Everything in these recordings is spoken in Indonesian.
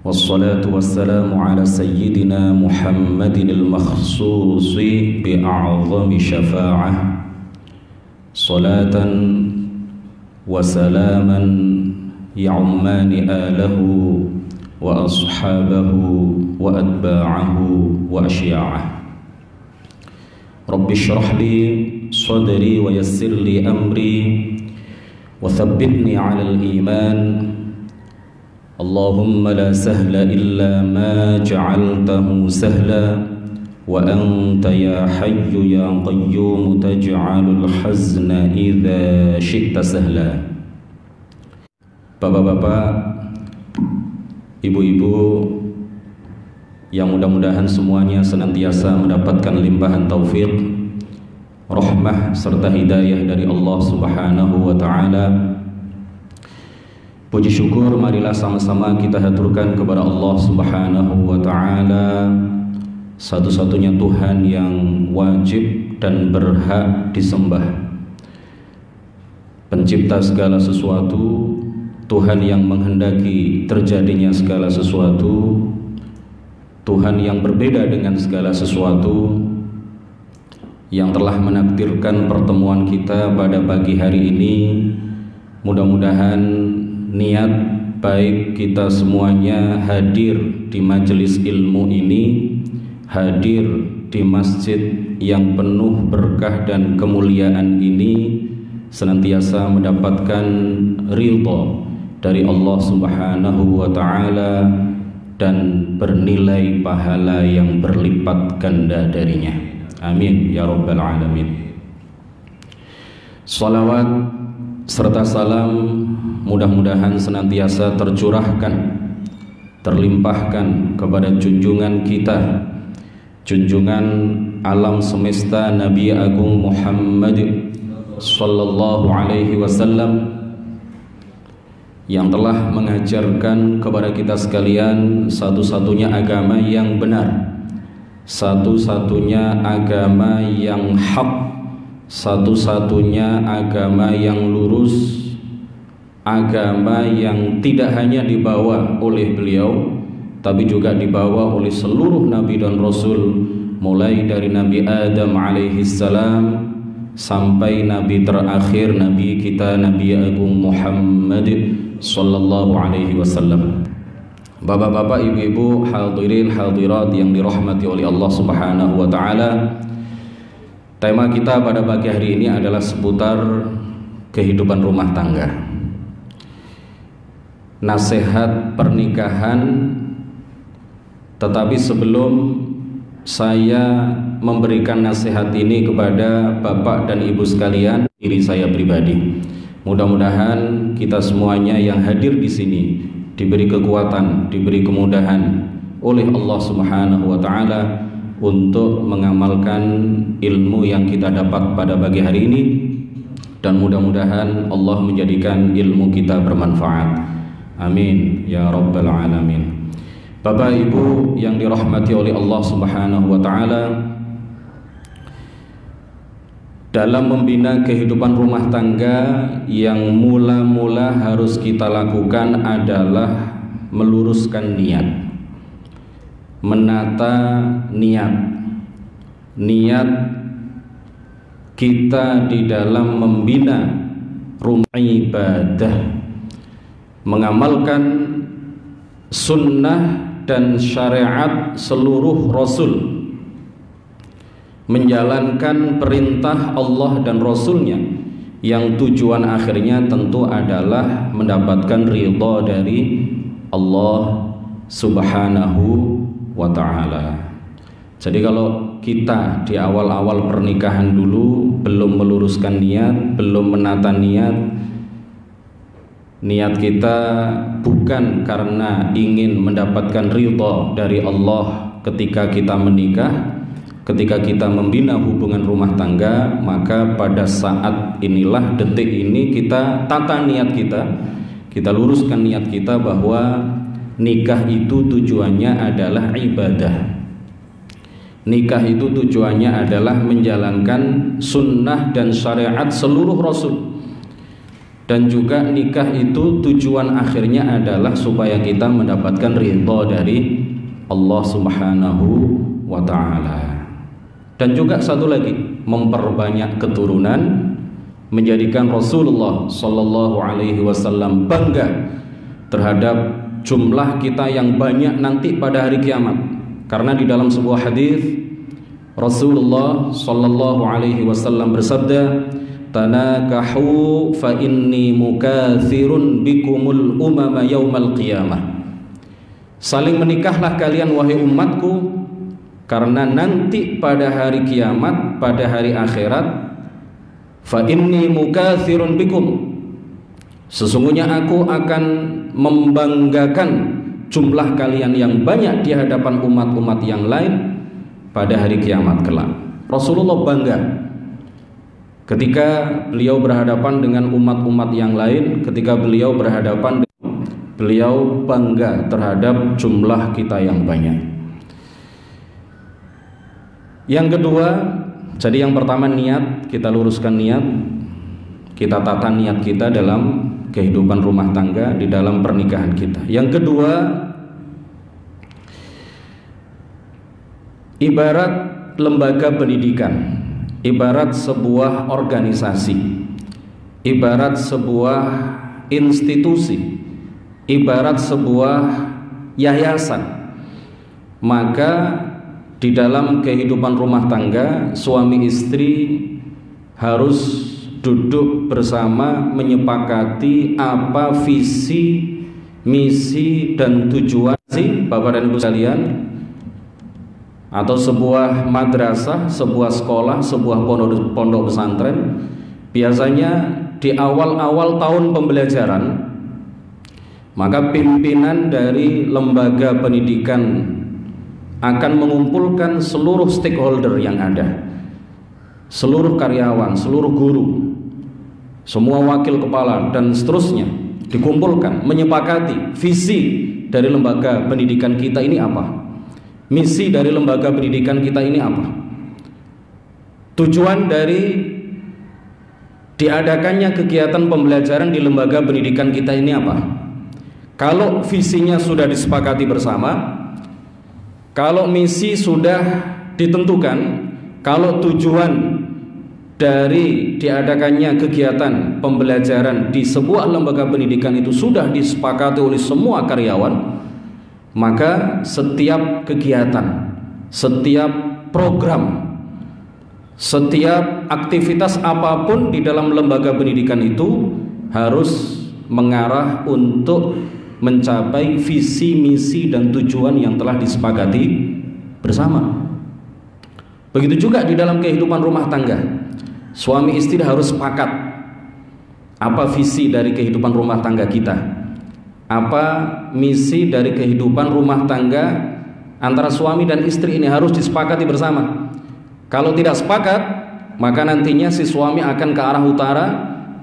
والصلاة والسلام على سيدنا محمد المخصوص بأعظم شفاعة صلاة وسلاما يعمان آله وأصحابه وأتباعه وأشياعه رب اشرح لي صدري ويسر لي أمري وثبتني على الإيمان اللهم لا سهل إلا ما جعلته سهلا وأنت يا حي يا قيوم تجعل الحزن إذا شئت سهلا. Bapak-bapak, ibu-ibu yang mudah-mudahan semuanya senantiasa mendapatkan limpahan taufik, rahmah serta hidayah dari Allah Subhanahu wa taala. Puji syukur marilah sama-sama kita haturkan kepada Allah Subhanahu wa taala, satu-satunya Tuhan yang wajib dan berhak disembah. Pencipta segala sesuatu, Tuhan yang menghendaki terjadinya segala sesuatu, Tuhan yang berbeda dengan segala sesuatu, yang telah menakdirkan pertemuan kita pada pagi hari ini. Mudah-mudahan niat baik kita semuanya hadir di majelis ilmu ini, hadir di masjid yang penuh berkah dan kemuliaan ini, senantiasa mendapatkan ridha dari Allah Subhanahu wa taala dan bernilai pahala yang berlipat ganda darinya. Amin ya rabbal alamin. Salawat serta salam mudah-mudahan senantiasa tercurahkan, terlimpahkan kepada junjungan kita, junjungan alam semesta Nabi Agung Muhammad sallallahu alaihi wasallam, yang telah mengajarkan kepada kita sekalian satu-satunya agama yang benar, satu-satunya agama yang hak, satu-satunya agama yang lurus, agama yang tidak hanya dibawa oleh beliau tapi juga dibawa oleh seluruh nabi dan rasul, mulai dari Nabi Adam alaihi salam sampai nabi terakhir, nabi kita Nabi Agung Muhammad sallallahu alaihi wasallam. Bapak-bapak, ibu-ibu, hadirin hadirat yang dirahmati oleh Allah Subhanahu wa taala, tema kita pada pagi hari ini adalah seputar kehidupan rumah tangga. Nasihat pernikahan. Tetapi sebelum saya memberikan nasihat ini kepada bapak dan ibu sekalian, diri saya pribadi, mudah-mudahan kita semuanya yang hadir di sini diberi kekuatan, diberi kemudahan oleh Allah Subhanahu wa taala untuk mengamalkan ilmu yang kita dapat pada pagi hari ini, dan mudah-mudahan Allah menjadikan ilmu kita bermanfaat. Amin ya rabbal alamin. Bapak ibu yang dirahmati oleh Allah Subhanahu wa taala, dalam membina kehidupan rumah tangga, yang mula-mula harus kita lakukan adalah meluruskan niat, menata niat kita di dalam membina rumah ibadah, mengamalkan sunnah dan syariat seluruh rasul, menjalankan perintah Allah dan rasulnya, yang tujuan akhirnya tentu adalah mendapatkan ridha dari Allah Subhanahu wa ta'ala. Jadi kalau kita di awal-awal pernikahan dulu belum meluruskan niat, belum menata niat kita bukan karena ingin mendapatkan ridha dari Allah ketika kita menikah, ketika kita membina hubungan rumah tangga, maka pada saat inilah, detik ini, kita tata niat kita luruskan niat kita bahwa nikah itu tujuannya adalah ibadah. Nikah itu tujuannya adalah menjalankan sunnah dan syariat seluruh rasul. Dan juga nikah itu tujuan akhirnya adalah supaya kita mendapatkan ridha dari Allah Subhanahu wa ta'ala. Dan juga satu lagi, memperbanyak keturunan, menjadikan Rasulullah Sallallahu Alaihi Wasallam bangga terhadap jumlah kita yang banyak nanti pada hari kiamat. Karena di dalam sebuah hadis Rasulullah Sallallahu Alaihi Wasallam bersabda, tanakahu fa inni mukathirun bikumul umama yaumal qiyamah. Saling menikahlah kalian wahai umatku, karena nanti pada hari kiamat, pada hari akhirat, fa inni mukathirun bikum, sesungguhnya aku akan membanggakan jumlah kalian yang banyak di hadapan umat-umat yang lain pada hari kiamat kelak. Rasulullah bangga ketika beliau berhadapan dengan umat-umat yang lain, ketika beliau berhadapan, beliau bangga terhadap jumlah kita yang banyak. Yang kedua, jadi yang pertama niat, kita luruskan niat, kita tata niat kita dalam kehidupan rumah tangga, di dalam pernikahan kita. Yang kedua, ibarat lembaga pendidikan, ibarat sebuah organisasi, ibarat sebuah institusi, ibarat sebuah yayasan. Maka di dalam kehidupan rumah tangga, suami istri harus duduk bersama menyepakati apa visi, misi, dan tujuan sih Bapak dan Ibu sekalian. Atau sebuah madrasah, sebuah sekolah, sebuah pondok pesantren, biasanya di awal-awal tahun pembelajaran, maka pimpinan dari lembaga pendidikan akan mengumpulkan seluruh stakeholder yang ada, seluruh karyawan, seluruh guru, semua wakil kepala, dan seterusnya, dikumpulkan, menyepakati visi dari lembaga pendidikan kita ini apa, misi dari lembaga pendidikan kita ini apa, tujuan dari diadakannya kegiatan pembelajaran di lembaga pendidikan kita ini apa. Kalau visinya sudah disepakati bersama, kalau misi sudah ditentukan, kalau tujuan dari diadakannya kegiatan pembelajaran di sebuah lembaga pendidikan itu sudah disepakati oleh semua karyawan, maka setiap kegiatan, setiap program, setiap aktivitas apapun di dalam lembaga pendidikan itu harus mengarah untuk mencapai visi, misi, dan tujuan yang telah disepakati bersama. Begitu juga di dalam kehidupan rumah tangga, suami istri harus sepakat apa visi dari kehidupan rumah tangga kita, apa misi dari kehidupan rumah tangga antara suami dan istri ini harus disepakati bersama. Kalau tidak sepakat, maka nantinya si suami akan ke arah utara,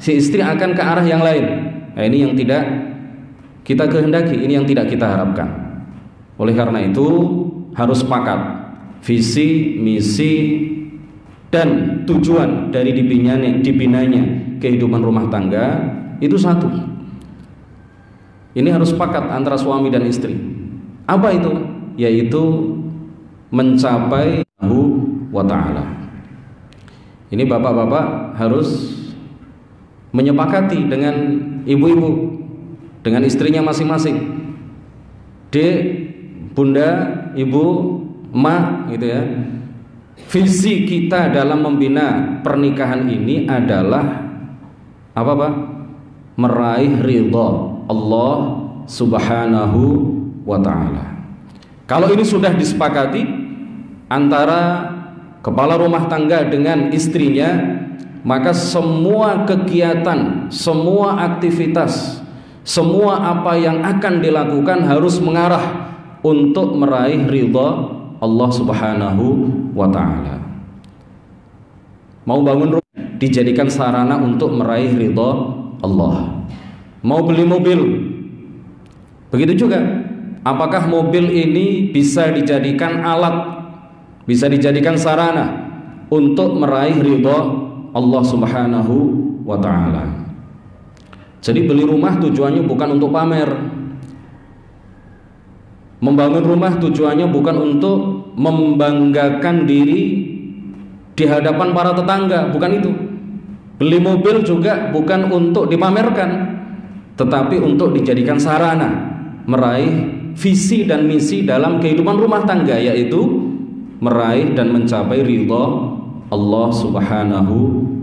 si istri akan ke arah yang lain. Nah, ini yang tidak kita kehendaki, ini yang tidak kita harapkan. Oleh karena itu harus sepakat visi, misi, dan tujuan dari dibinanya kehidupan rumah tangga itu satu. Ini harus sepakat antara suami dan istri. Apa itu? Yaitu mencapai Allah wa ta'ala. Ini bapak-bapak harus menyepakati dengan ibu-ibu, dengan istrinya masing-masing. Dek, bunda, ibu, emak, gitu ya. Visi kita dalam membina pernikahan ini adalah apa, Pak? Meraih ridha Allah Subhanahu wa ta'ala. Kalau ini sudah disepakati antara kepala rumah tangga dengan istrinya, maka semua kegiatan, semua aktivitas, semua apa yang akan dilakukan harus mengarah untuk meraih ridha Allah Subhanahu wa ta'ala. Mau bangun rumah dijadikan sarana untuk meraih ridha Allah. Mau beli mobil, begitu juga. Apakah mobil ini bisa dijadikan alat, bisa dijadikan sarana untuk meraih ridha Allah Subhanahu wa ta'ala. Jadi beli rumah tujuannya bukan untuk pamer. Membangun rumah tujuannya bukan untuk membanggakan diri di hadapan para tetangga, bukan itu. Beli mobil juga bukan untuk dipamerkan, tetapi untuk dijadikan sarana meraih visi dan misi dalam kehidupan rumah tangga, yaitu meraih dan mencapai ridha Allah Subhanahu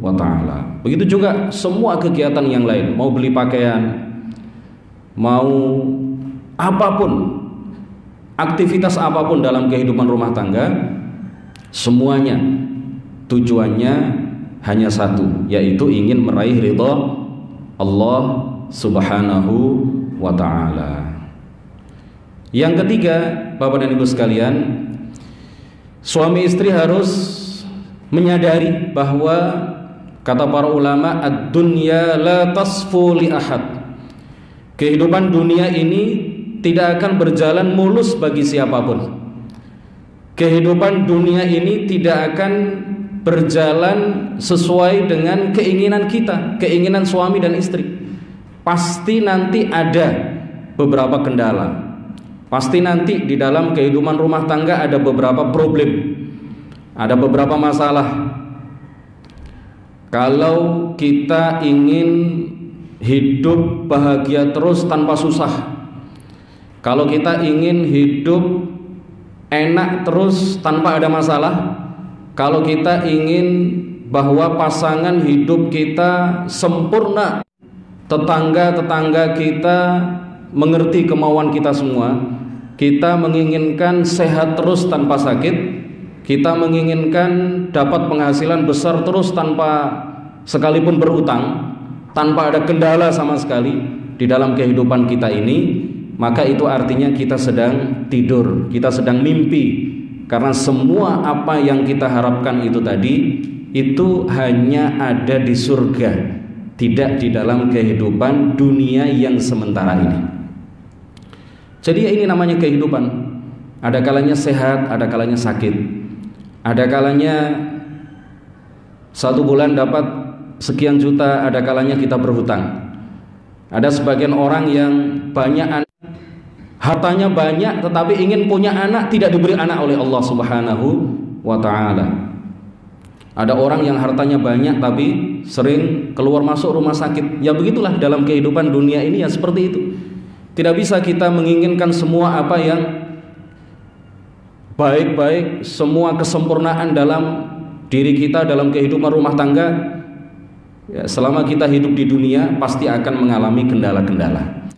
wa ta'ala. Begitu juga semua kegiatan yang lain, mau beli pakaian, mau apapun, aktivitas apapun dalam kehidupan rumah tangga, semuanya tujuannya hanya satu, yaitu ingin meraih ridha Allah Subhanahu wa ta'ala. Yang ketiga, Bapak dan Ibu sekalian, suami istri harus menyadari bahwa kata para ulama, ad-dunya la tasfu li ahad. Kehidupan dunia ini tidak akan berjalan mulus bagi siapapun. Kehidupan dunia ini tidak akan berjalan sesuai dengan keinginan kita, keinginan suami dan istri. Pasti nanti ada beberapa kendala. Pasti nanti di dalam kehidupan rumah tangga ada beberapa problem, ada beberapa masalah. Kalau kita ingin hidup bahagia terus tanpa susah, kalau kita ingin hidup enak terus tanpa ada masalah, kalau kita ingin bahwa pasangan hidup kita sempurna, tetangga-tetangga kita mengerti kemauan kita semua, kita menginginkan sehat terus tanpa sakit, kita menginginkan dapat penghasilan besar terus tanpa sekalipun berutang, tanpa ada kendala sama sekali di dalam kehidupan kita ini, maka itu artinya kita sedang tidur, kita sedang mimpi. Karena semua apa yang kita harapkan itu tadi, itu hanya ada di surga, tidak di dalam kehidupan dunia yang sementara ini. Jadi ini namanya kehidupan. Ada kalanya sehat, ada kalanya sakit. Ada kalanya 1 bulan dapat sekian juta, ada kalanya kita berhutang. Ada sebagian orang yang banyak anak, hartanya banyak, tetapi ingin punya anak, tidak diberi anak oleh Allah Subhanahu wa ta'ala. Ada orang yang hartanya banyak tapi sering keluar masuk rumah sakit. Ya begitulah dalam kehidupan dunia ini, ya seperti itu. Tidak bisa kita menginginkan semua apa yang baik-baik, semua kesempurnaan dalam diri kita, dalam kehidupan rumah tangga. Ya, selama kita hidup di dunia pasti akan mengalami kendala-kendala.